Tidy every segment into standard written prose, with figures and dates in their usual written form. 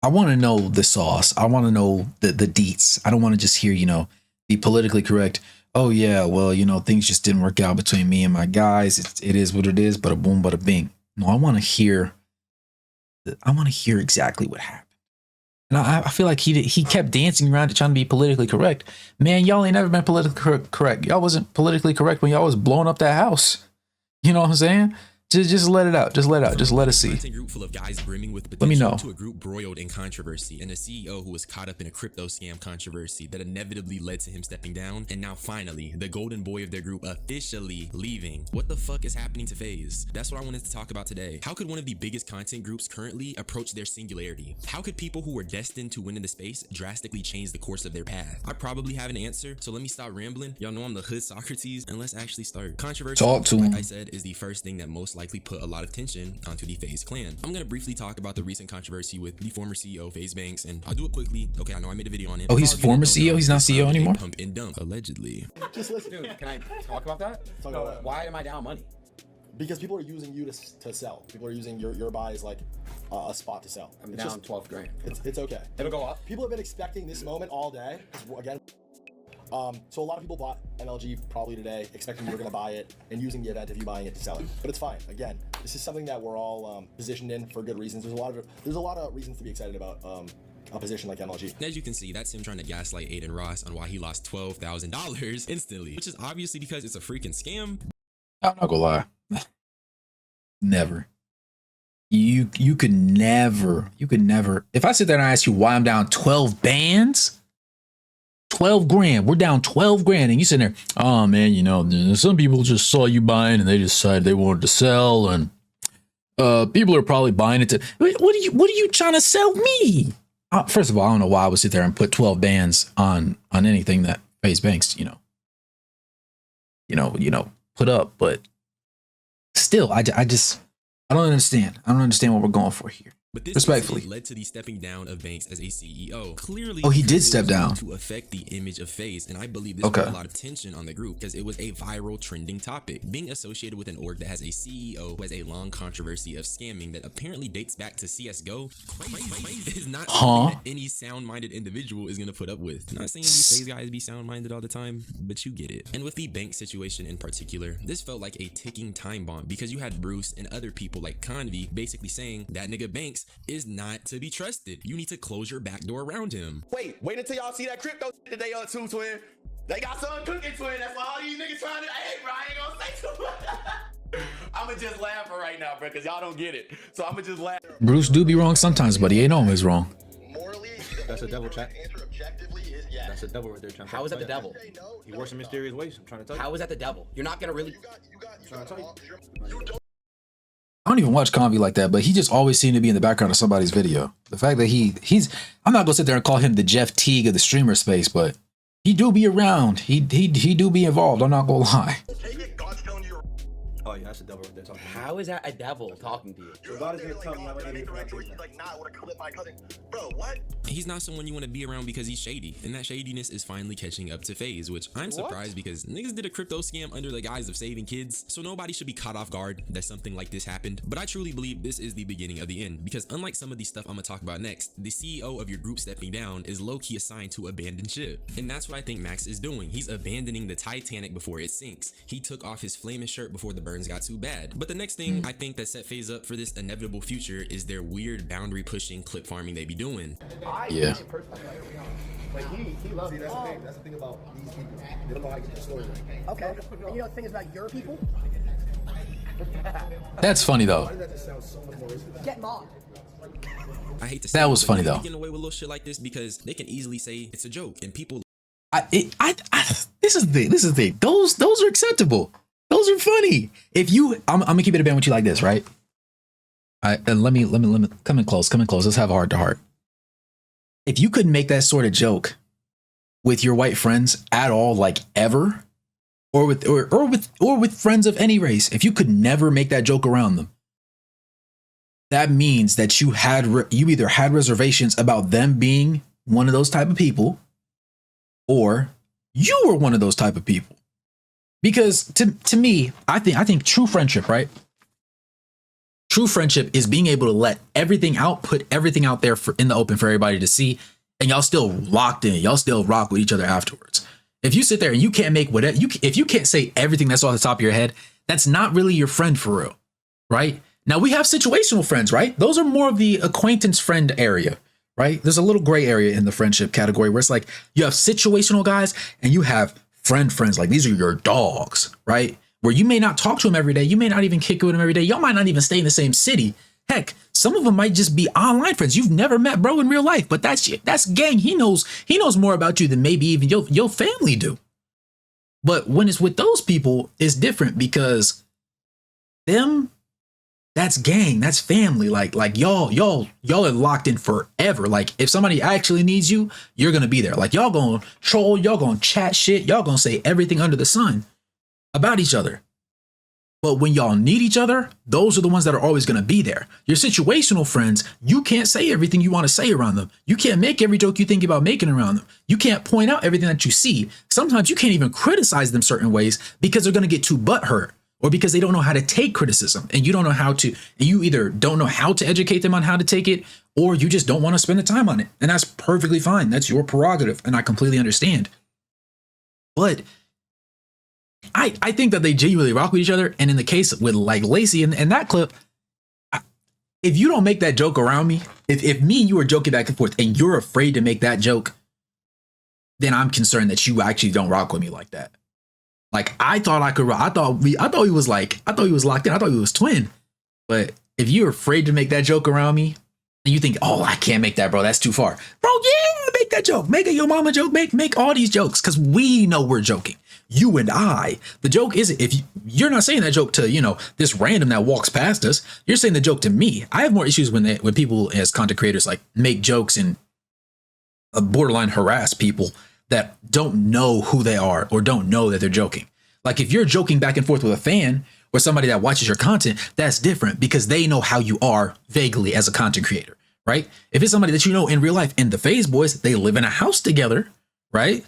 I want to know the sauce. I want to know the deets. I don't want to just hear, you know, be politically correct. Oh yeah, well, you know, things just didn't work out between me and my guys. It is what it is, bada boom, bada bing. No, I want to hear. I want to hear exactly what happened. And I feel like he kept dancing around it, trying to be politically correct. Man, y'all ain't never been politically correct. Y'all wasn't politically correct when y'all was blowing up that house. You know what I'm saying? Just let it out. Just let it out. Just let us see. Group full of guys brimming with Let me know. To a group broiled in controversy and a CEO who was caught up in a crypto scam controversy that inevitably led to him stepping down. And now finally, the golden boy of their group officially leaving. What the fuck is happening to FaZe? That's what I wanted to talk about today. How could one of the biggest content groups currently approach their singularity? How could people who were destined to win in the space drastically change the course of their path? I probably have an answer, so let me stop rambling. Y'all know I'm the hood Socrates, and let's actually start. Controversy, like I said, is the first thing that most likely put a lot of tension onto the FaZe clan. I'm gonna briefly talk about the recent controversy with the former CEO FaZebanks, and I'll do it quickly. Okay, I know I made a video on it. Oh, he's former CEO. He's not CEO anymore. Pump and dump, allegedly. Just listen. Dude, can I talk about that? Talk about that. Why am I down money? Because people are using you to sell. People are using your buy as like a spot to sell. I'm down 12 grand. It's okay. It'll go up. People have been expecting this moment all day. Again. So a lot of people bought MLG probably today, expecting you were going to buy it and using the event of you buying it to sell it. But it's fine. Again, this is something that we're all positioned in for good reasons. There's a lot of reasons to be excited about a position like MLG. As you can see, that's him trying to gaslight Aiden Ross on why he lost $12,000 instantly, which is obviously because it's a freaking scam. I'm not gonna lie. Never. You could never. If I sit there and I ask you why I'm down 12 bands. 12 grand. We're down 12 grand. And you sitting there, oh man, you know, some people just saw you buying and they decided they wanted to sell. And people are probably buying it to, what are you trying to sell me? First of all, I don't know why I would sit there and put 12 bands on anything that FaZebanks, put up. But still, I don't understand. I don't understand what we're going for here. But this respectfully led to the stepping down of Banks as a CEO. Clearly, he did step down to affect the image of FaZe, and I believe this put a lot of tension on the group because it was a viral trending topic. Being associated with an org that has a CEO who has a long controversy of scamming that apparently dates back to CS:GO is not something that any sound-minded individual is gonna put up with. Not saying these FaZe guys be sound-minded all the time, but you get it. And with the Banks situation in particular, this felt like a ticking time bomb because you had Bruce and other people like Convy basically saying that nigga Banks is not to be trusted. You need to close your back door around him. Wait until y'all see that crypto today on too, twin. They got something cooking, twin. That's why all these niggas trying to. Hey, bro, I ain't gonna say too much. I'ma just laugh right now, bro, because y'all don't get it. So I'ma just laugh. Bruce do be wrong sometimes, but he ain't always wrong. Morally, that's a double check. Answer objectively is yes. That's a double right there. How is that the devil? He works in mysterious ways. I'm trying to tell you. How is that the devil? You're not gonna really. You don't. I don't even watch Convy like that, but he just always seemed to be in the background of somebody's video. The fact that he's I'm not gonna sit there and call him the Jeff Teague of the streamer space, but he do be around. He do be involved. I'm not gonna lie. Oh yeah, that's a devil right there talking. How is that a devil talking to you? Bro, what? He's not someone you want to be around because he's shady, and that shadiness is finally catching up to FaZe, which I'm surprised because niggas did a crypto scam under the guise of saving kids, so nobody should be caught off guard that something like this happened. But I truly believe this is the beginning of the end, because unlike some of the stuff I'm gonna talk about next, the CEO of your group stepping down is low-key assigned to abandon ship, and that's what I think Max is doing. He's abandoning the Titanic before it sinks. He took off his flaming shirt before the burns got too bad. But the next thing I think that set FaZe up for this inevitable future is their weird boundary pushing clip farming they be doing. Yeah. Like he loves you. That's the thing about these people. They don't know how to get the story right. Okay. And you know the thing is about your people? That's funny though. Why did that just sound so much more racist? Get mobbed. I hate to say that was funny though. Getting away with little shit like this because they can easily say it's a joke, and people. This is the thing. Those are acceptable. Those are funny. If you, I'm gonna keep it a band with you like this, right? And let me come in close. Let's have a heart to heart. If you couldn't make that sort of joke with your white friends at all, like ever, or with friends of any race, if you could never make that joke around them, that means that you either had reservations about them being one of those type of people, or you were one of those type of people. Because to me, I think true friendship, right? True friendship is being able to let everything out, put everything out there in the open for everybody to see, and y'all still locked in. Y'all still rock with each other afterwards. If you sit there and you can't make whatever if you can't say everything that's off the top of your head, that's not really your friend for real, right? Now we have situational friends, right? Those are more of the acquaintance friend area, right? There's a little gray area in the friendship category where it's like you have situational guys and you have friends. Like these are your dogs, right? Where you may not talk to them every day. You may not even kick with them every day. Y'all might not even stay in the same city. Heck, some of them might just be online friends. You've never met bro in real life, but that's gang. He knows more about you than maybe even your family do. But when it's with those people, it's different because that's gang, that's family. Like y'all are locked in forever. Like if somebody actually needs you, you're gonna be there. Like y'all gonna troll, y'all gonna chat shit, y'all gonna say everything under the sun about each other. But when y'all need each other, those are the ones that are always going to be there. Your situational friends, you can't say everything you want to say around them. You can't make every joke you think about making around them. You can't point out everything that you see. Sometimes you can't even criticize them certain ways because they're going to get too butthurt or because they don't know how to take criticism and you don't know how to, and you either don't know how to educate them on how to take it or you just don't want to spend the time on it. And that's perfectly fine. That's your prerogative. And I completely understand. But I think that they genuinely rock with each other. And in the case with like Lacey and that clip, if you don't make that joke around me, if me and you are joking back and forth and you're afraid to make that joke, then I'm concerned that you actually don't rock with me like that. Like I thought I could rock. I thought he was locked in. I thought he was twin. But if you're afraid to make that joke around me and you think, oh, I can't make that, bro, that's too far. Bro, yeah, make that joke. Make a yo mama joke. Make all these jokes because we know we're joking. You and I. The joke isn't if you're not saying that joke to, this random that walks past us. You're saying the joke to me. I have more issues when people as content creators like make jokes and borderline harass people that don't know who they are or don't know that they're joking. Like if you're joking back and forth with a fan or somebody that watches your content, that's different because they know how you are vaguely as a content creator, right? If it's somebody that you know in real life, and the FaZe boys, they live in a house together, right?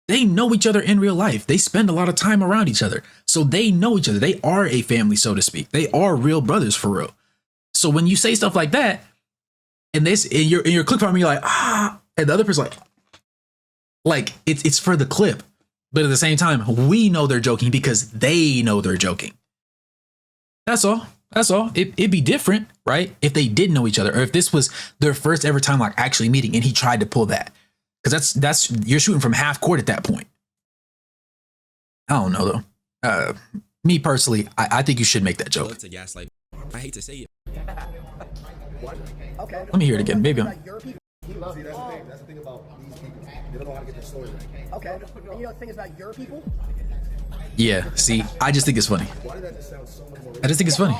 They know each other in real life. They spend a lot of time around each other. So they know each other. They are a family, so to speak. They are real brothers for real. So when you say stuff like that, and you're clip farming, you're like, and the other person's like it's for the clip. But at the same time, we know they're joking because they know they're joking. That's all. It'd be different, right? If they did know each other or if this was their first ever time like actually meeting and he tried to pull that. Because that's you're shooting from half court at that point. I don't know though. Me personally, I think you should make that joke. To gaslight. I hate to say it. Okay. Let me hear it again. Maybe I'm. See, that's the thing about these people. They don't know how to get their story right. Okay. And the thing is about your people? Yeah. See, I just think it's funny. Why did that just sound so much more? I just think it's funny.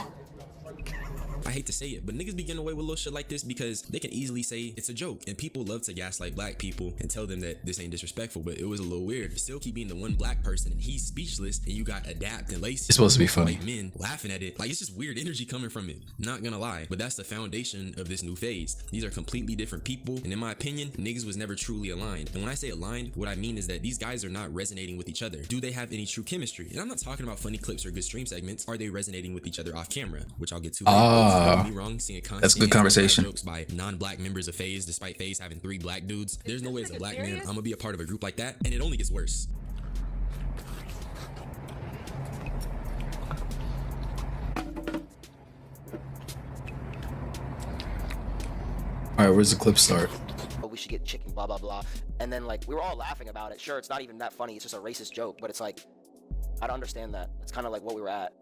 I hate to say it, but niggas be getting away with little shit like this because they can easily say it's a joke, and people love to gaslight black people and tell them that this ain't disrespectful, but it was a little weird. You still keep being the one black person and he's speechless, and you got Adapt and Lacey. It's supposed to be funny. White men laughing at it. Like, it's just weird energy coming from it. Not gonna lie, but that's the foundation of this new phase. These are completely different people, and in my opinion, niggas was never truly aligned. And when I say aligned, what I mean is that these guys are not resonating with each other. Do they have any true chemistry? And I'm not talking about funny clips or good stream segments. Are they resonating with each other off camera? Which I'll get to. Don't be wrong, seeing that's a good conversation. Jokes by non-black members of FaZe, despite FaZe having 3 black dudes. There's no way as a black man I'm gonna be a part of a group like that, and it only gets worse. All right, where's the clip start? Oh, we should get chicken, blah blah blah, and then like we were all laughing about it. Sure, it's not even that funny. It's just a racist joke, but it's like I don't understand that. It's kind of like what we were at.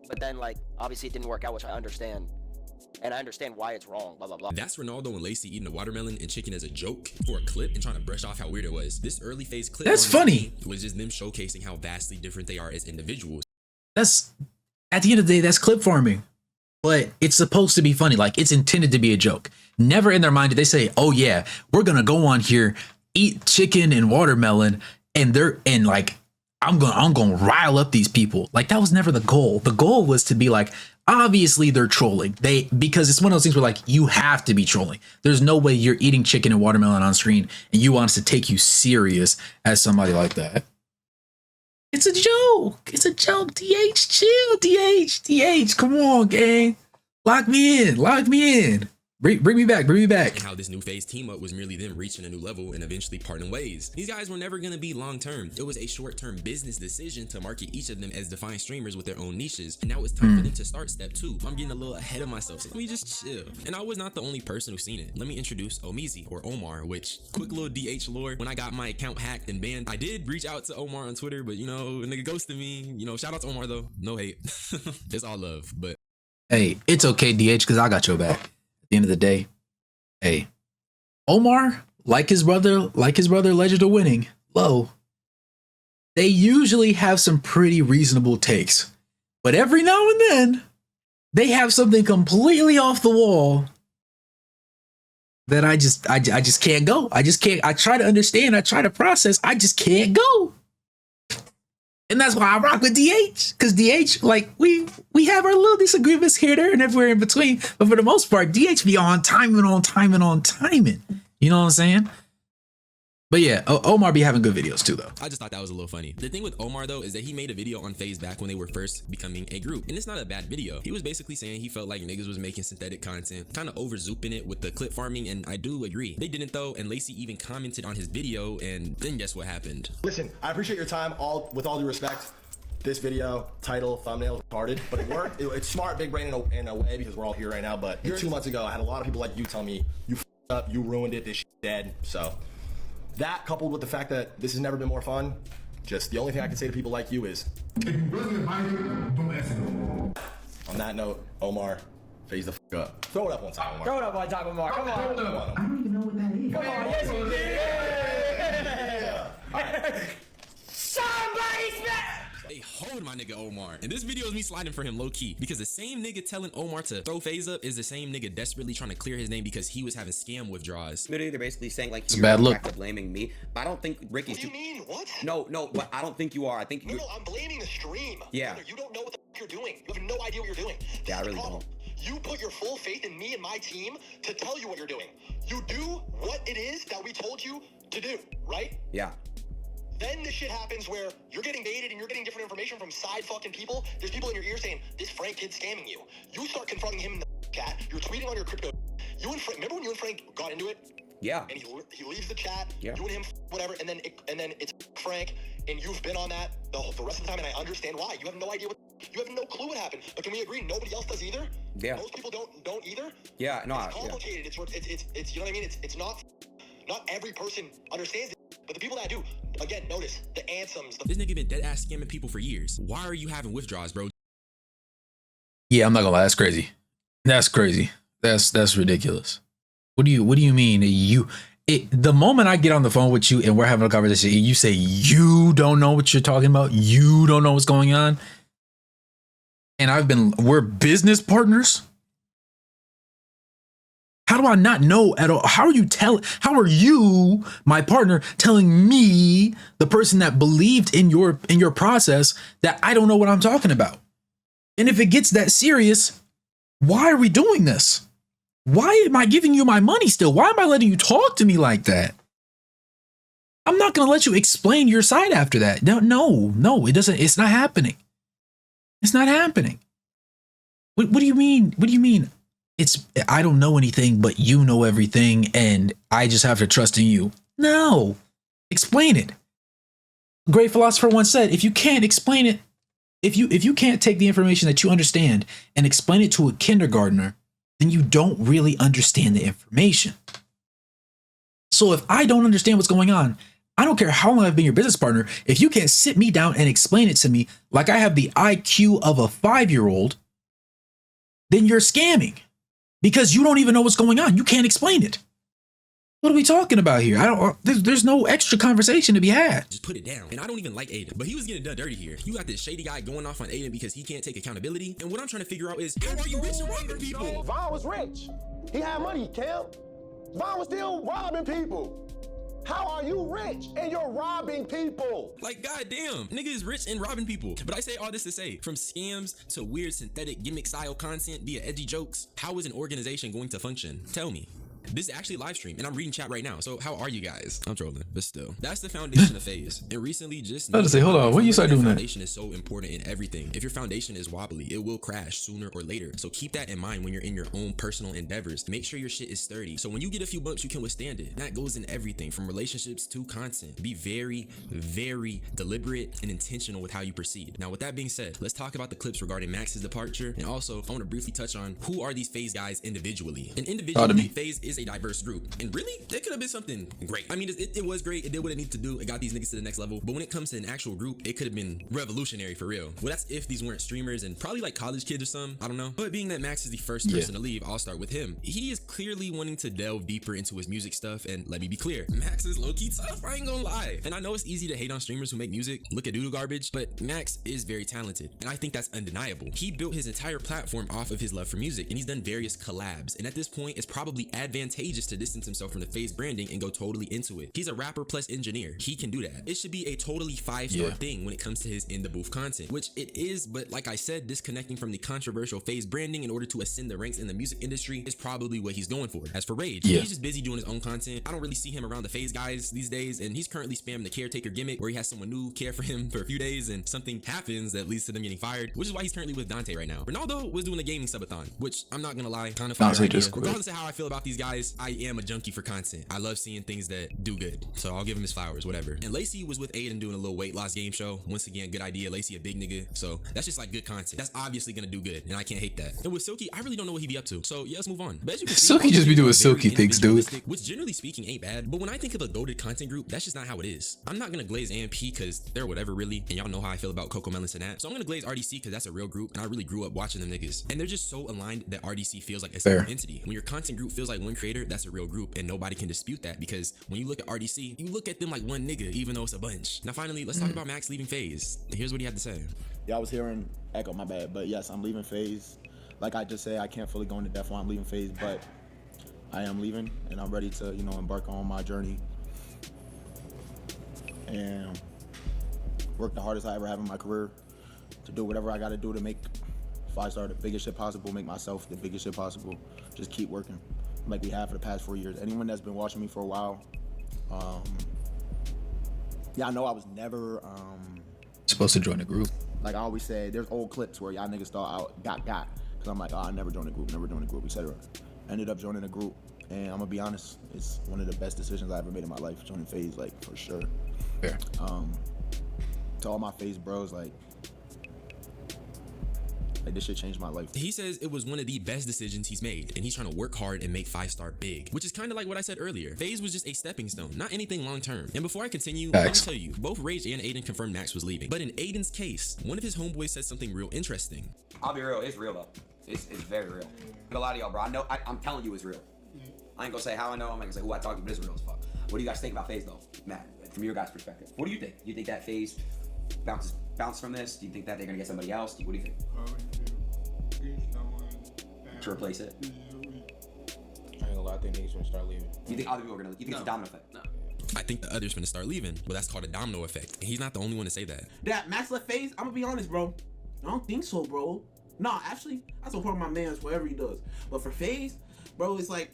But then like obviously it didn't work out, which I understand. And I understand why it's wrong, blah, blah, blah. That's Ronaldo and Lacey eating a watermelon and chicken as a joke for a clip and trying to brush off how weird it was. This early phase clip that's funny. Was just them showcasing how vastly different they are as individuals. That's, at the end of the day, that's clip farming. But it's supposed to be funny. Like, it's intended to be a joke. Never in their mind did they say, oh yeah, we're going to go on here, eat chicken and watermelon, and I'm going to rile up these people. Like, that was never the goal. The goal was to be like, obviously they're trolling. Because it's one of those things where like, you have to be trolling. There's no way you're eating chicken and watermelon on screen and you want us to take you serious as somebody like that. It's a joke. It's a joke. DH, chill. DH, come on, gang. Lock me in. Lock me in. Bring me back. Bring me back. And how this new FaZe team up was merely them reaching a new level and eventually parting ways. These guys were never gonna be long term. It was a short term business decision to market each of them as defined streamers with their own niches. And now it's time for them to start step 2. I'm getting a little ahead of myself, so let me just chill. And I was not the only person who's seen it. Let me introduce Omizi or Omar, which quick little DH lore. When I got my account hacked and banned, I did reach out to Omar on Twitter, but you know, a nigga ghosted me. You know, shout out to Omar though. No hate. It's all love, but Hey, it's okay, DH, because I got your back. At the end of the day, hey, Omar, like his brother, Legend of Winning, Low, they usually have some pretty reasonable takes. But every now and then, they have something completely off the wall that I just can't go. I just can't. I try to understand. I try to process. I just can't go. And that's why I rock with DH. Because DH, like, we have our little disagreements here, there, and everywhere in between. But for the most part, DH be on timing. You know what I'm saying? But yeah, Omar be having good videos too, though. I just thought that was a little funny. The thing with Omar, though, is that he made a video on FaZe back when they were first becoming a group. And it's not a bad video. He was basically saying he felt like niggas was making synthetic content, kind of over-zooping it with the clip farming, and I do agree. They didn't, though, and Lacey even commented on his video, and then guess what happened? Listen, I appreciate your time, with all due respect. This video, title, thumbnail, retarded, but it worked. It's smart, big brain in a way, because we're all here right now. But 2 months ago, I had a lot of people like you tell me, you f***ed up, you ruined it, this shit dead. So that, coupled with the fact that this has never been more fun, just the only thing I can say to people like you is, on that note, Omar, FaZe the f*** up. Throw it up one time, Omar. Throw it up one time, Omar. Come on. Come on. I don't even know what that is. Come on, yes you did. Somebody smack! They hold my nigga Omar. And this video is me sliding for him low key because the same nigga telling Omar to throw FaZe up is the same nigga desperately trying to clear his name because he was having scam withdrawals. They're basically saying like a bad look. blaming me. I don't think Ricky's. What do you mean? What? No, but I don't think you are. I think you. No, I'm blaming the stream. Yeah. You don't know what the f you're doing. You have no idea what you're doing. Yeah, I That's the really problem. You put your full faith in me and my team to tell you what you're doing. You do what it is that we told you to do, right? Yeah. Then this shit happens where you're getting baited and you're getting different information from side fucking people. There's people in your ear saying, this Frank kid's scamming you. You start confronting him in the chat. You're tweeting on your crypto. You and Frank, remember when you and Frank got into it? Yeah. And he leaves the chat, Yeah. you and him, whatever, and then it's Frank, and you've been on that the rest of the time, and I understand why. You have no idea you have no clue what happened. But can we agree nobody else does either? Yeah. Most people don't either. Yeah. No. It's complicated. It's you know what I mean? It's not every person understands it, but the people that do, again, notice the anthems. This nigga been dead ass scamming people for years. Why are you having withdrawals, bro? Yeah, I'm not gonna lie. That's crazy. That's crazy. That's ridiculous. What do you mean? The moment I get on the phone with you and we're having a conversation, and you say you don't know what you're talking about, you don't know what's going on, and we're business partners. How do I not know at all? How are you, my partner, telling me, the person that believed in your process, that I don't know what I'm talking about? And if it gets that serious, why are we doing this? Why am I giving you my money still? Why am I letting you talk to me like that? I'm not going to let you explain your side after that. No, it doesn't. It's not happening. It's not happening. What do you mean? What do you mean? I don't know anything, but you know everything, and I just have to trust in you. No, explain it. A great philosopher once said, if you can't explain it, if you can't take the information that you understand and explain it to a kindergartner, then you don't really understand the information. So if I don't understand what's going on, I don't care how long I've been your business partner. If you can't sit me down and explain it to me like I have the IQ of a 5-year-old, then you're scamming because you don't even know what's going on. You can't explain it. What are we talking about here? There's no extra conversation to be had. Just put it down. And I don't even like Aiden, but he was getting done dirty here. You got this shady guy going off on Aiden because he can't take accountability. And what I'm trying to figure out is, how are you rich and robbing people? Vaughn was rich. He had money, Cam. Vaughn was still robbing people. How are you rich and you're robbing people? Like, goddamn, nigga is rich and robbing people. But I say all this to say, from scams to weird synthetic gimmick style content via edgy jokes, how is an organization going to function? Tell me. This is actually a live stream, and I'm reading chat right now. So how are you guys? I'm trolling, but still. That's the foundation of FaZe. And recently, just I was say, hold on, when you start doing that? Foundation is so important in everything. If your foundation is wobbly, it will crash sooner or later. So keep that in mind when you're in your own personal endeavors. Make sure your shit is sturdy. So when you get a few bumps, you can withstand it. And that goes in everything from relationships to content. Be very, very deliberate and intentional with how you proceed. Now, with that being said, let's talk about the clips regarding Max's departure. And also, I want to briefly touch on who are these FaZe guys individually. And individually, FaZe is a diverse group. And really, it could have been something great. I mean, it was great. It did what it needed to do. It got these niggas to the next level. But when it comes to an actual group, it could have been revolutionary for real. Well, that's if these weren't streamers and probably like college kids or something. I don't know. But being that Max is the first person to leave, I'll start with him. He is clearly wanting to delve deeper into his music stuff. And let me be clear, Max is low-key tough. I ain't gonna lie. And I know it's easy to hate on streamers who make music, look at doodle garbage, but Max is very talented. And I think that's undeniable. He built his entire platform off of his love for music, and he's done various collabs. And at this point, it's probably advantageous to distance himself from the FaZe branding and go totally into it. He's a rapper plus engineer. He can do that. It should be a totally 5-star thing when it comes to his in the booth content, which it is, but like I said, disconnecting from the controversial FaZe branding in order to ascend the ranks in the music industry is probably what he's going for. As for Rage, he's just busy doing his own content. I don't really see him around the FaZe guys these days, and he's currently spamming the caretaker gimmick where he has someone new care for him for a few days and something happens that leads to them getting fired, which is why he's currently with Dante right now. Ronaldo was doing a gaming subathon, which I'm not gonna lie, kind of fire idea. Regardless of how I feel about these guys, I am a junkie for content. I love seeing things that do good, so I'll give him his flowers, whatever. And Lacey was with Aiden doing a little weight loss game show. Once again, good idea. Lacey a big nigga, so that's just like good content. That's obviously gonna do good, and I can't hate that. And with Silky, I really don't know what he be up to, so yeah, let's move on. But as you can see, Silky just be doing Silky things, dude. Which generally speaking ain't bad, but when I think of a goated content group, that's just not how it is. I'm not gonna glaze AMP because they're whatever really, and y'all know how I feel about Coco Melon and that. So I'm gonna glaze RDC because that's a real group, and I really grew up watching them niggas. And they're just so aligned that RDC feels like a single entity. When your content group feels like one creator, that's a real group, and nobody can dispute that because when you look at RDC, you look at them like one nigga, even though it's a bunch. Now finally, let's talk about Max leaving FaZe. Here's what he had to say. Yeah, I was hearing Echo, my bad, but yes, I'm leaving FaZe. Like I just say, I can't fully go into depth why I'm leaving FaZe, but I am leaving, and I'm ready to, embark on my journey and work the hardest I ever have in my career to do whatever I got to do to make FaZe the biggest shit possible, make myself the biggest shit possible. Just keep working like we have for the past 4 years. Anyone that's been watching me for a while, yeah, I know I was never supposed to join a group. Like I always say, there's old clips where y'all niggas thought I got. Cause I'm like, I never joined a group, etc. Ended up joining a group, and I'm gonna be honest, it's one of the best decisions I ever made in my life, joining FaZe, like for sure. Yeah. To all my FaZe bros, like this shit changed my life. He says it was one of the best decisions he's made, and he's trying to work hard and make 5-star big, which is kind of like what I said earlier. FaZe was just a stepping stone, not anything long term. And before I continue, let me tell you, both Rage and Aiden confirmed Max was leaving. But in Aiden's case, one of his homeboys said something real interesting. I'll be real, it's real though. It's very real. A lot of y'all, bro. I know. I'm telling you, it's real. I ain't gonna say how I know. I'm not gonna say who I talk to, but it's real as fuck. What do you guys think about FaZe though, Matt? From your guys' perspective, what do you think? Do you think that FaZe bounce from this? Do you think that they're gonna get somebody else? What do you think? To replace it? I ain't gonna lie, I think niggas gonna start leaving. You think other people are gonna leave? You think it's a domino effect? No. I think the others gonna start leaving, but that's called a domino effect. And he's not the only one to say that. That Max left FaZe, I'm gonna be honest, bro. I don't think so, bro. Nah, actually, I support my man's whatever he does. But for FaZe, bro, it's like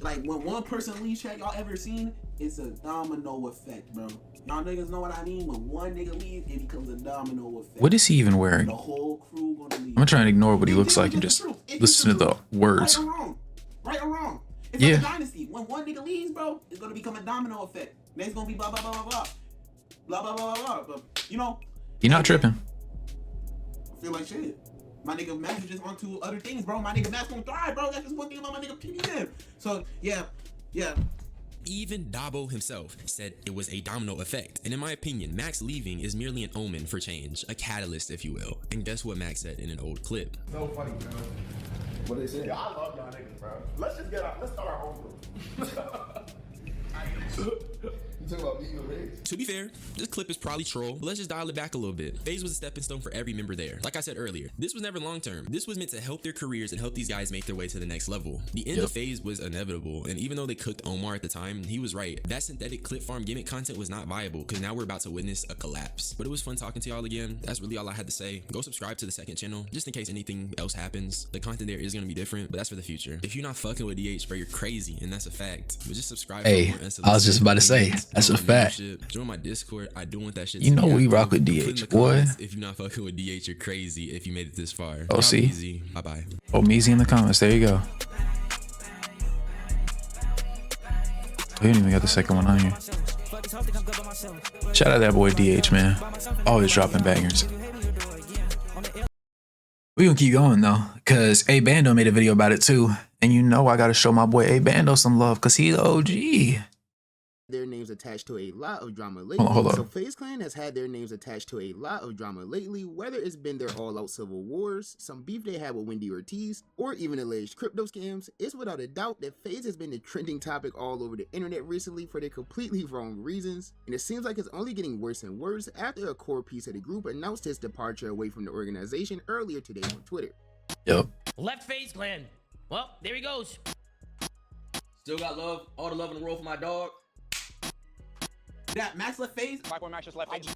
when one person leaves chat, y'all ever seen, it's a domino effect, bro. Y'all niggas know what I mean? When one nigga leaves, it becomes a domino effect. What is he even wearing? The whole crew gonna leave. I'm gonna try and ignore what he looks like and just listen to the words. Right or wrong. It's like a dynasty. When one nigga leaves, bro, it's gonna become a domino effect. Next gonna be blah blah blah blah blah. Blah blah blah blah blah. But You're not tripping. I feel like shit. My nigga Max is just onto other things, bro. My nigga Max gonna thrive, bro. That's just one thing about my nigga PBM. So yeah. Even Dabo himself said it was a domino effect. And in my opinion, Max leaving is merely an omen for change, a catalyst, if you will. And guess what Max said in an old clip? So funny, bro. What they say? Yeah, I love y'all niggas, bro. Let's start our own group. You talking about me? To be fair, this clip is probably troll, but let's just dial it back a little bit. FaZe was a stepping stone for every member there. Like I said earlier, this was never long term. This was meant to help their careers and help these guys make their way to the next level. The end of FaZe was inevitable, and even though they cooked Omar at the time, he was right. That synthetic clip farm gimmick content was not viable, because now we're about to witness a collapse. But it was fun talking to y'all again. That's really all I had to say. Go subscribe to the second channel, just in case anything else happens. The content there is going to be different, but that's for the future. If you're not fucking with DH, bro, you're crazy, and that's a fact. But just subscribe. Hey, I was just about to say, that's a fact. Join my Discord. I do want that shit. You know we rock with DH, boy. If you're not fucking with DH, you're crazy. If you made it this far. Oh, see. Bye bye. Oh, Meezy in the comments. There you go. Oh, you didn't even got the second one on here. Shout out that boy DH, man. Always dropping bangers. We gonna keep going though, cause A Bando made a video about it too, and you know I gotta show my boy A Bando some love, cause he's the OG. Their names attached to a lot of drama lately. Hold on. So FaZe Clan has had their names attached to a lot of drama lately, whether it's been their all-out civil wars, some beef they had with Wendy Ortiz, or even alleged crypto scams. It's without a doubt that FaZe has been the trending topic all over the internet recently for their completely wrong reasons, and it seems like it's only getting worse and worse after a core piece of the group announced his departure away from the organization earlier today on Twitter. Yep. Left FaZe Clan. Well, there he goes. Still got love, all the love in the world for my dog. That Max left FaZe. Plaqueboymax just left FaZe.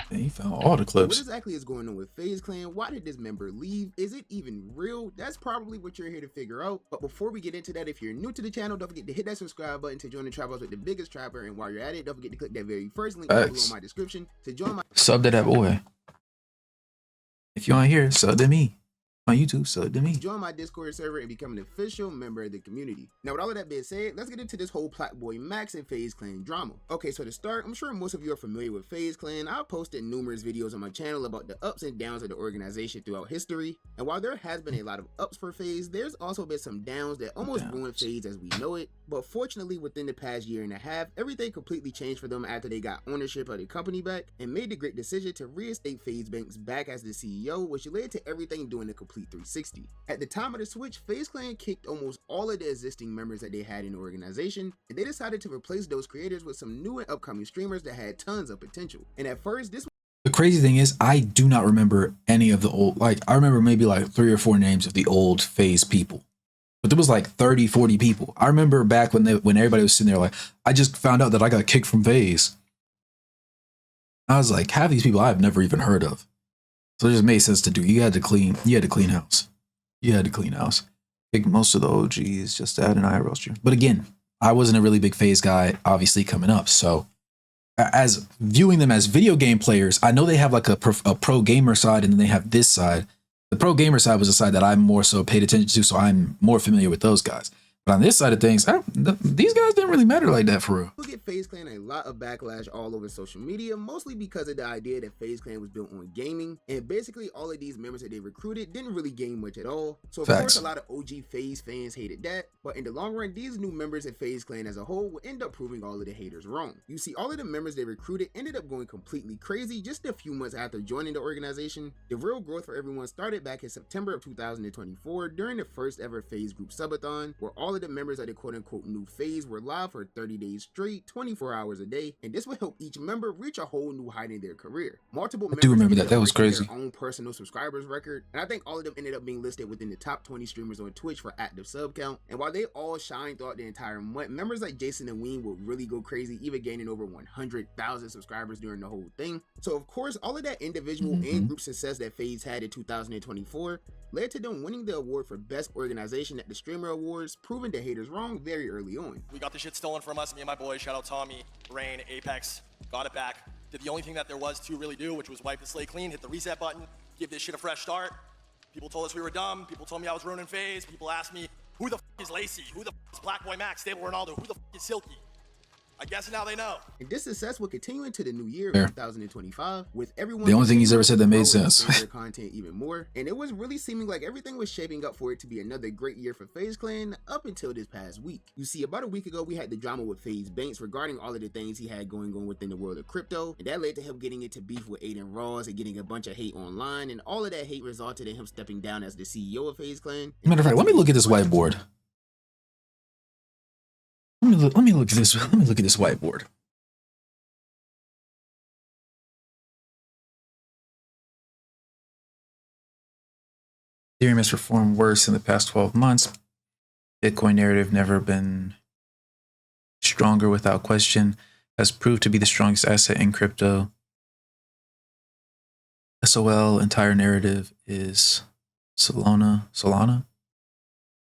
And he found all the clips. What exactly is going on with FaZe Clan? Why did this member leave? Is it even real? That's probably what you're here to figure out. But before we get into that, if you're new to the channel, don't forget to hit that subscribe button to join the trap house with the biggest trapper. And while you're at it, don't forget to click that very first link below in my description to join my sub to that boy. If you aren't here, sub to me. On YouTube, sub to me. Join my Discord server and become an official member of the community. Now, with all of that being said, let's get into this whole Plaqueboymax and FaZe Clan drama. Okay, so to start, I'm sure most of you are familiar with FaZe Clan. I've posted numerous videos on my channel about the ups and downs of the organization throughout history. And while there has been a lot of ups for FaZe, there's also been some downs that almost ruined FaZe as we know it. But fortunately, within the past year and a half, everything completely changed for them after they got ownership of the company back and made the great decision to reinstate FaZe Banks back as the CEO, which led to everything doing a complete 360. At the time of the switch, FaZe Clan kicked almost all of the existing members that they had in the organization, and they decided to replace those creators with some new and upcoming streamers that had tons of potential. And at first, this The crazy thing is, I do not remember any of the old, like, I remember maybe like 3 or 4 names of the old FaZe people. But there was like 30, 40 people. I remember back when everybody was sitting there like, I just found out that I got kicked from FaZe. I was like, half these people I've never even heard of. So it just made sense to do. You had to clean house. You had to clean house. I think most of the OGs just add an IRL stream. But again, I wasn't a really big FaZe guy, obviously, coming up. So as viewing them as video game players, I know they have like a pro gamer side, and then they have this side. The pro gamer side was the side that I more so paid attention to, so I'm more familiar with those guys. But on this side of things, these guys didn't really matter like that for real. We'll get FaZe Clan a lot of backlash all over social media, mostly because of the idea that FaZe Clan was built on gaming, and basically all of these members that they recruited didn't really game much at all. So of course a lot of OG FaZe fans hated that, but in the long run, these new members of FaZe Clan as a whole will end up proving all of the haters wrong. You see, all of the members they recruited ended up going completely crazy just a few months after joining the organization. The real growth for everyone started back in September of 2024 during the first ever FaZe group subathon, where all of the members of the quote-unquote new FaZe were live for 30 days straight, 24 hours a day, and this would help each member reach a whole new height in their career. Multiple members remember that was crazy. Their own personal subscribers record, and I think all of them ended up being listed within the top 20 streamers on Twitch for active sub count. And while they all shined throughout the entire month, members like Jason and Ween would really go crazy, even gaining over 100,000 subscribers during the whole thing. So of course, all of that individual and group success that FaZe had in 2024 led to them winning the award for best organization at the Streamer Awards, proving the haters wrong very early on. We got the shit stolen from us, me and my boys. Shout out Tommy, Rain, Apex. Got it back. Did the only thing that there was to really do, which was wipe the slate clean, hit the reset button, give this shit a fresh start. People told us we were dumb. People told me I was ruining FaZe. People asked me, who the f is Lacey? Who the f is Plaqueboymax, Stable Ronaldo? Who the f is Silky? I guess now they know. And this success will continue into the new year of 2025, with everyone. The only thing he's ever said that made sense. Their content even more, and it was really seeming like everything was shaping up for it to be another great year for FaZe Clan up until this past week. You see, about a week ago, we had the drama with FaZe Banks regarding all of the things he had going on within the world of crypto, and that led to him getting into beef with Aiden Ross and getting a bunch of hate online, and all of that hate resulted in him stepping down as the CEO of FaZe Clan. Matter of fact, let me look at this whiteboard. Let me look at this. Let me look at this whiteboard. Ethereum has performed worse in the past 12 months. Bitcoin narrative never been stronger without question. Has proved to be the strongest asset in crypto. SOL entire narrative is Solana.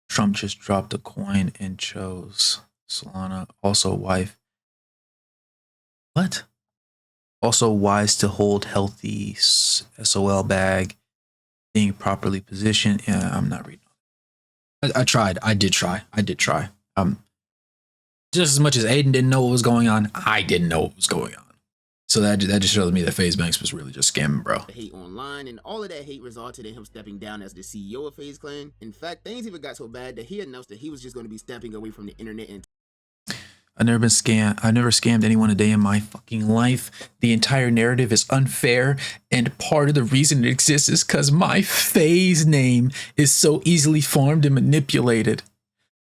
Trump just dropped a coin and chose Solana. Also wife. What? Also wise to hold healthy SOL bag. Being properly positioned. Yeah, I'm not reading. I tried. I did try. Just as much as Aiden didn't know what was going on, I didn't know what was going on. So that just showed me that FaZebanks was really just scamming, bro. Hate online, and all of that hate resulted in him stepping down as the CEO of FaZe Clan. In fact, things even got so bad that he announced that he was just going to be stepping away from the internet and I've never been scammed. I've never scammed anyone a day in my fucking life. The entire narrative is unfair, and part of the reason it exists is because my FaZe name is so easily farmed and manipulated.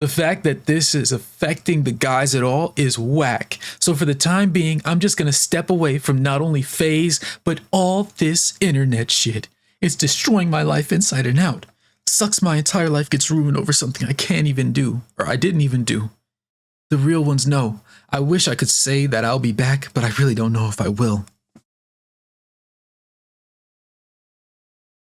The fact that this is affecting the guys at all is whack. So for the time being, I'm just gonna step away from not only FaZe, but all this internet shit. It's destroying my life inside and out. Sucks my entire life gets ruined over something I can't even do, or I didn't even do. The real ones know. I wish I could say that I'll be back, but I really don't know if I will.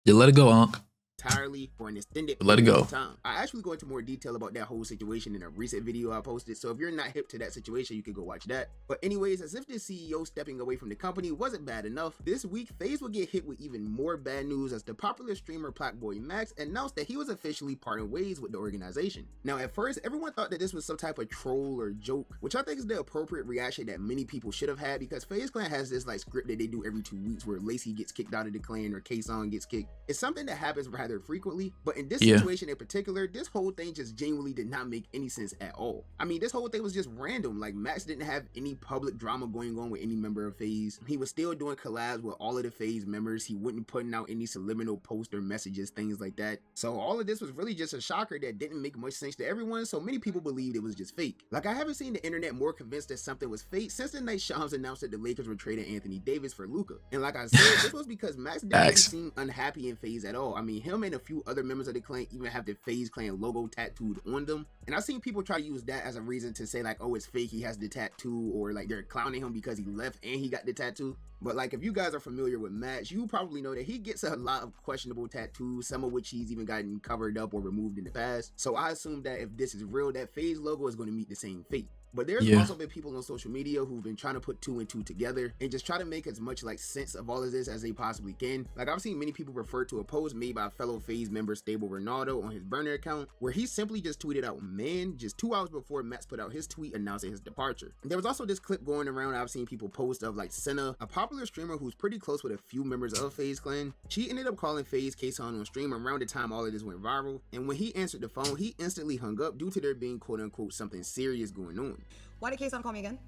You let it go, Unc. entirely for an extended Let it go. time. I actually go into more detail about that whole situation in a recent video I posted, so if you're not hip to that situation, you can go watch that. But anyways, as if the CEO stepping away from the company wasn't bad enough, this week FaZe will get hit with even more bad news as the popular streamer Plaqueboymax announced that he was officially parting ways with the organization. Now at first, everyone thought that this was some type of troll or joke, which I think is the appropriate reaction that many people should have had, because FaZe Clan has this like script that they do every 2 weeks where Lacey gets kicked out of the clan or K-Song gets kicked. It's something that happens rather frequently, but in this situation in particular, this whole thing just genuinely did not make any sense at all. I mean, this whole thing was just random. Like, Max didn't have any public drama going on with any member of FaZe. He was still doing collabs with all of the FaZe members. He wasn't putting out any subliminal posts or messages, things like that. So all of this was really just a shocker that didn't make much sense to everyone, so many people believed it was just fake. Like, I haven't seen the internet more convinced that something was fake since the night Shams announced that the Lakers were trading Anthony Davis for Luka. And like I said, this was because Max didn't seem unhappy in FaZe at all. I mean, him and a few other members of the clan even have the FaZe Clan logo tattooed on them. And I've seen people try to use that as a reason to say like, oh, it's fake, he has the tattoo, or like they're clowning him because he left and he got the tattoo. But like, if you guys are familiar with Max, you probably know that he gets a lot of questionable tattoos, some of which he's even gotten covered up or removed in the past. So I assume that if this is real, that FaZe logo is going to meet the same fate. But there's also been people on social media who've been trying to put 2 and 2 together and just try to make as much like sense of all of this as they possibly can. Like, I've seen many people refer to a post made by fellow FaZe member Stable Ronaldo on his burner account, where he simply just tweeted out "man" just 2 hours before Max put out his tweet announcing his departure. And there was also this clip going around I've seen people post of like Senna, a popular streamer who's pretty close with a few members of FaZe Clan. She ended up calling FaZe K-Song on stream around the time all of this went viral, and when he answered the phone, he instantly hung up due to there being quote unquote something serious going on. Why did K-Song call me again?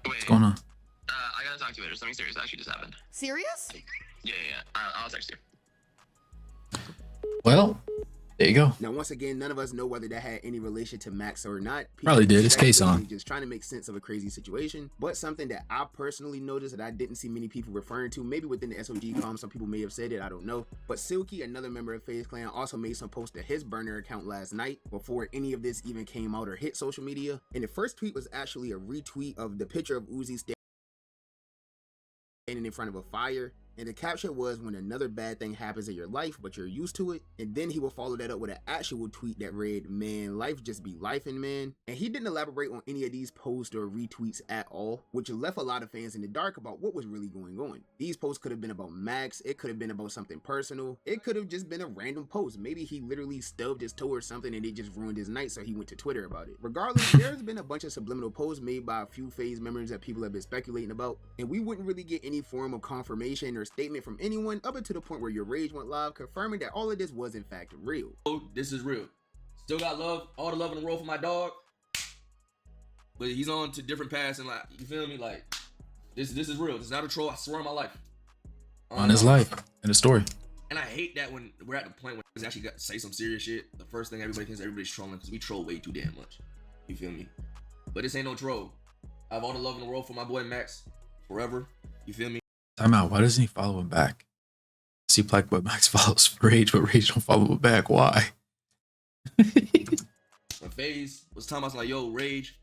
What's going on? I gotta talk to you later. Something serious actually just happened. Serious? Yeah. I'll text you. Well, there you go. Now, once again, none of us know whether that had any relation to Max or not. Probably did. It's K-Song. Just trying to make sense of a crazy situation. But something that I personally noticed that I didn't see many people referring to, maybe within the SOG comm, some people may have said it, I don't know. But Silky, another member of FaZe Clan, also made some posts to his burner account last night before any of this even came out or hit social media. And the first tweet was actually a retweet of the picture of Uzi standing in front of a fire. And the caption was, when another bad thing happens in your life, but you're used to it. And then he will follow that up with an actual tweet that read, man, life just be lifing, man. And he didn't elaborate on any of these posts or retweets at all, which left a lot of fans in the dark about what was really going on. These posts could have been about Max. It could have been about something personal. It could have just been a random post. Maybe he literally stubbed his toe or something and it just ruined his night, so he went to Twitter about it. Regardless, there's been a bunch of subliminal posts made by a few FaZe members that people have been speculating about. And we wouldn't really get any form of confirmation or statement from anyone up until the point where your rage went live, confirming that all of this was in fact real. Oh, this is real. Still got love, all the love in the world for my dog, but he's on to different paths, and like, you feel me? Like, this is real. This is not a troll. I swear on my life. On his life and his story. And I hate that when we're at the point where we actually got to say some serious shit. The first thing everybody thinks everybody's trolling because we troll way too damn much. You feel me? But this ain't no troll. I have all the love in the world for my boy Max forever. You feel me? Time out. Why doesn't he follow him back? See, Plaqueboymax follows Rage, but Rage don't follow him back. Why? When FaZe was telling us like, yo, Rage,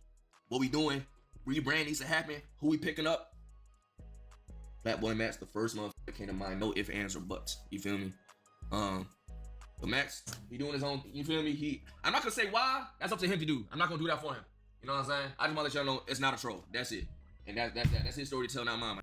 what we doing? Rebrand needs to happen. Who we picking up? Plaqueboymax, the first month that came to mind. No ifs, ands, or buts. You feel me? But Max, he doing his own. You feel me? I'm not gonna say why. That's up to him to do. I'm not gonna do that for him. You know what I'm saying? I just wanna let y'all know it's not a troll. That's it. And that's his story to tell, not mine.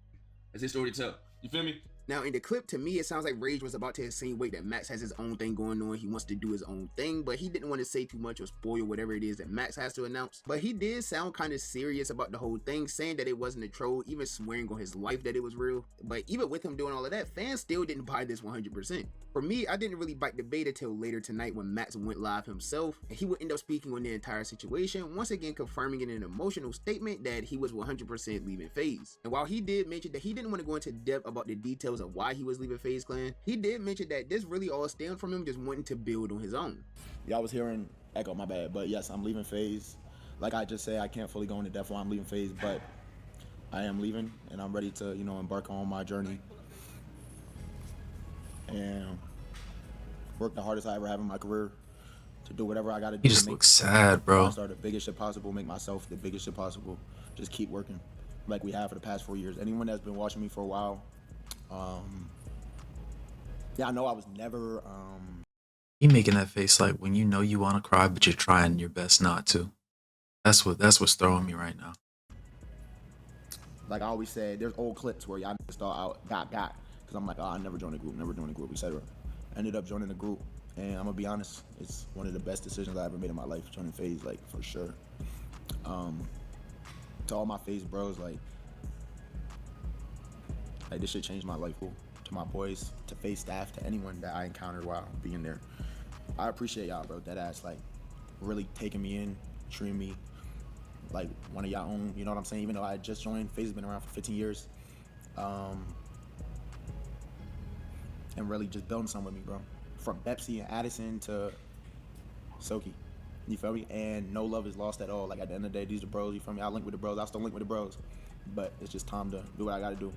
That's his story to tell. You feel me? Now, in the clip, to me, it sounds like Rage was about to insinuate that Max has his own thing going on. He wants to do his own thing, but he didn't want to say too much or spoil whatever it is that Max has to announce. But he did sound kind of serious about the whole thing, saying that it wasn't a troll, even swearing on his life that it was real. But even with him doing all of that, fans still didn't buy this 100%. For me, I didn't really bite the bait until later tonight when Max went live himself, and he would end up speaking on the entire situation, once again confirming in an emotional statement that he was 100% leaving FaZe. And while he did mention that he didn't want to go into depth about the details of why he was leaving FaZe Clan, he did mention that this really all stemmed from him just wanting to build on his own. Y'all was hearing echo, my bad, but yes, I'm leaving FaZe. Like I just said, I can't fully go into depth why I'm leaving FaZe, but I am leaving, and I'm ready to, you know, embark on my journey and work the hardest I ever have in my career to do whatever I got to do. He just looks sad, bro. Start the biggest shit possible, make myself the biggest shit possible. Just keep working like we have for the past 4 years. Anyone that's been watching me for a while, yeah, I know I was never. He making that face like when you know you want to cry, but you're trying your best not to. That's what's throwing me right now. Like I always said, there's old clips where y'all start out got because I'm like, oh, I never joined a group, etc. Ended up joining the group, and I'm gonna be honest, it's one of the best decisions I ever made in my life, joining FaZe, like for sure. To all my FaZe bros, like this shit changed my life. To my boys, to FaZe staff, to anyone that I encountered while being there, I appreciate y'all, bro. That ass, like, really taking me in, treating me like one of y'all own. You know what I'm saying? Even though I just joined, FaZe has been around for 15 years, and really just building something with me, bro. From Pepsi and Addison to Soki, you feel me? And no love is lost at all. Like at the end of the day, these are bros. You feel me? I link with the bros. I still link with the bros, but it's just time to do what I got to do.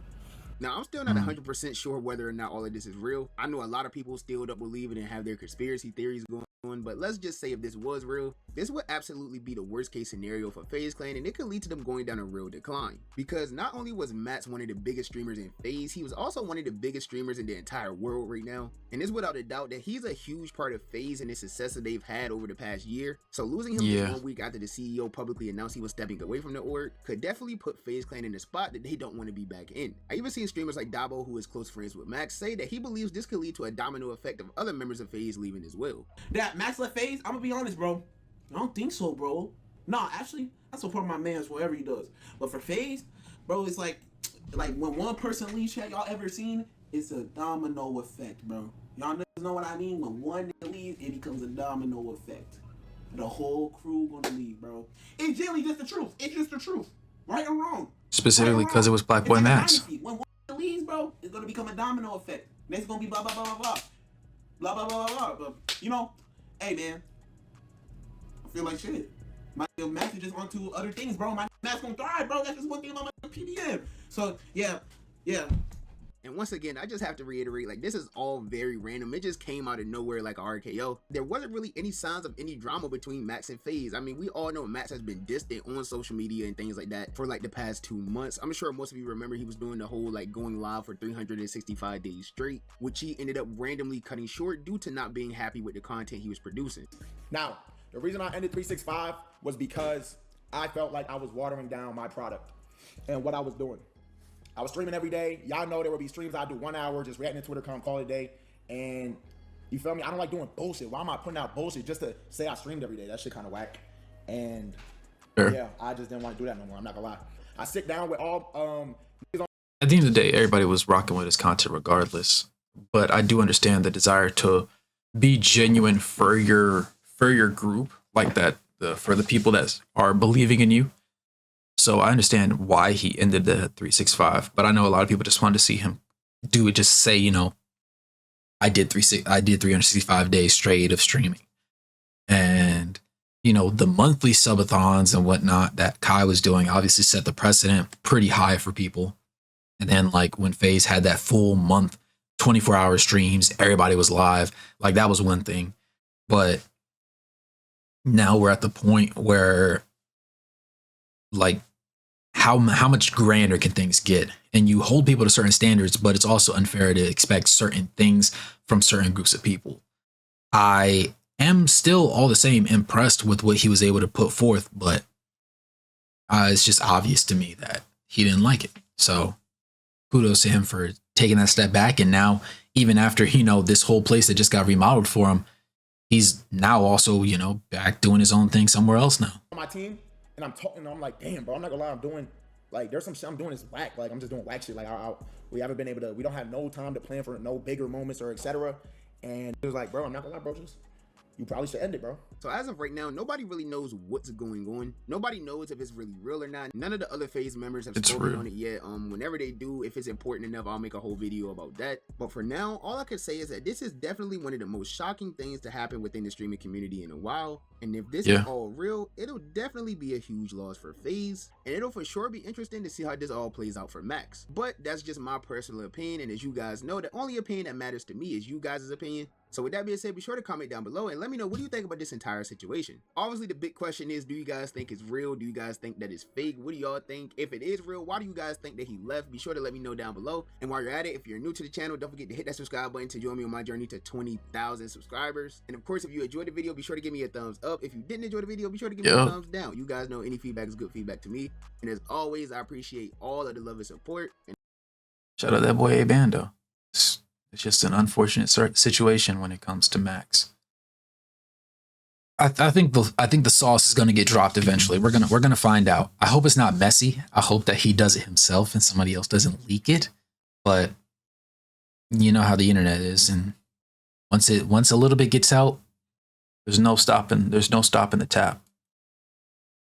Now, I'm still not 100% sure whether or not all of this is real. I know a lot of people still don't believe it and have their conspiracy theories going on, but let's just say if this was real, this would absolutely be the worst case scenario for FaZe Clan, and it could lead to them going down a real decline. Because not only was Max one of the biggest streamers in FaZe, he was also one of the biggest streamers in the entire world right now. And it's without a doubt that he's a huge part of FaZe and the success that they've had over the past year. So losing him just 1 week after the CEO publicly announced he was stepping away from the org could definitely put FaZe Clan in a spot that they don't want to be back in. I even seen streamers like Dabo, who is close friends with Max, say that he believes this could lead to a domino effect of other members of FaZe leaving as well. That Max left FaZe, I'm gonna be honest, bro. I don't think so, bro. Nah, actually, I support my man's whatever he does. But for FaZe, bro, it's like when one person leaves, chat, y'all ever seen? It's a domino effect, bro. Y'all know what I mean? When one leaves, it becomes a domino effect. The whole crew gonna leave, bro. It's generally just the truth. It's just the truth. Right or wrong. Specifically because it was Plaqueboymax. When one leaves, bro, it's gonna become a domino effect. Next gonna be blah blah blah blah blah. Blah blah blah blah blah. But you know, hey man, I feel like shit. My Max is just onto other things, bro. My Max gonna thrive, bro. That's just one thing about my PDM. So yeah. And once again, I just have to reiterate, like, this is all very random. It just came out of nowhere like a RKO. There wasn't really any signs of any drama between Max and FaZe. I mean, we all know Max has been distant on social media and things like that for like the past 2 months. I'm sure most of you remember he was doing the whole like going live for 365 days straight, which he ended up randomly cutting short due to not being happy with the content he was producing. Now, the reason I ended 365 was because I felt like I was watering down my product and what I was doing. I was streaming every day. Y'all know there would be streams I do 1 hour, just reacting to Twitter, call it a day. And you feel me? I don't like doing bullshit. Why am I putting out bullshit just to say I streamed every day? That shit kind of whack. And yeah, I just didn't want to do that no more. I'm not gonna lie. I sit down with all At the end of the day, everybody was rocking with his content regardless. But I do understand the desire to be genuine for your group, like that, for the people that are believing in you. So I understand why he ended the 365, but I know a lot of people just wanted to see him do it, just say, you know, I did 365 days straight of streaming. And, you know, the monthly subathons and whatnot that Kai was doing obviously set the precedent pretty high for people. And then like when FaZe had that full month, 24-hour streams, everybody was live. Like that was one thing. But now we're at the point where like how much grander can things get? And you hold people to certain standards, but it's also unfair to expect certain things from certain groups of people. I am still all the same impressed with what he was able to put forth, but it's just obvious to me that he didn't like it. So kudos to him for taking that step back. And now, even after, you know, this whole place that just got remodeled for him, he's now also, you know, back doing his own thing somewhere else now. My team, and I'm talking, I'm like, damn, bro, I'm not gonna lie, I'm doing, like, there's some shit I'm doing is whack. Like, I'm just doing whack shit. Like, we haven't been able to, we don't have no time to plan for no bigger moments or etc. And it was like, bro, I'm not gonna lie, bro, just, you probably should end it, bro. So as of right now, nobody really knows what's going on. Nobody knows if it's really real or not. None of the other FaZe members have spoken on it yet. Whenever they do, if it's important enough, I'll make a whole video about that. But for now, all I can say is that this is definitely one of the most shocking things to happen within the streaming community in a while. And if this is all real, it'll definitely be a huge loss for FaZe. And it'll for sure be interesting to see how this all plays out for Max. But that's just my personal opinion. And as you guys know, the only opinion that matters to me is you guys' opinion. So with that being said, be sure to comment down below and let me know, what do you think about this entire situation? Obviously, the big question is, do you guys think it's real? Do you guys think that it's fake? What do y'all think? If it is real, why do you guys think that he left? Be sure to let me know down below. And while you're at it, if you're new to the channel, don't forget to hit that subscribe button to join me on my journey to 20,000 subscribers. And of course, if you enjoyed the video, be sure to give me a thumbs up. If you didn't enjoy the video, be sure to give me a thumbs down. You guys know any feedback is good feedback to me. And as always, I appreciate all of the love and support. And shout out that boy A-Bando. It's just an unfortunate situation when it comes to Max. I think the sauce is gonna get dropped eventually. We're gonna find out. I hope it's not messy. I hope that he does it himself and somebody else doesn't leak it. But you know how the internet is, and once a little bit gets out, there's no stopping the tap.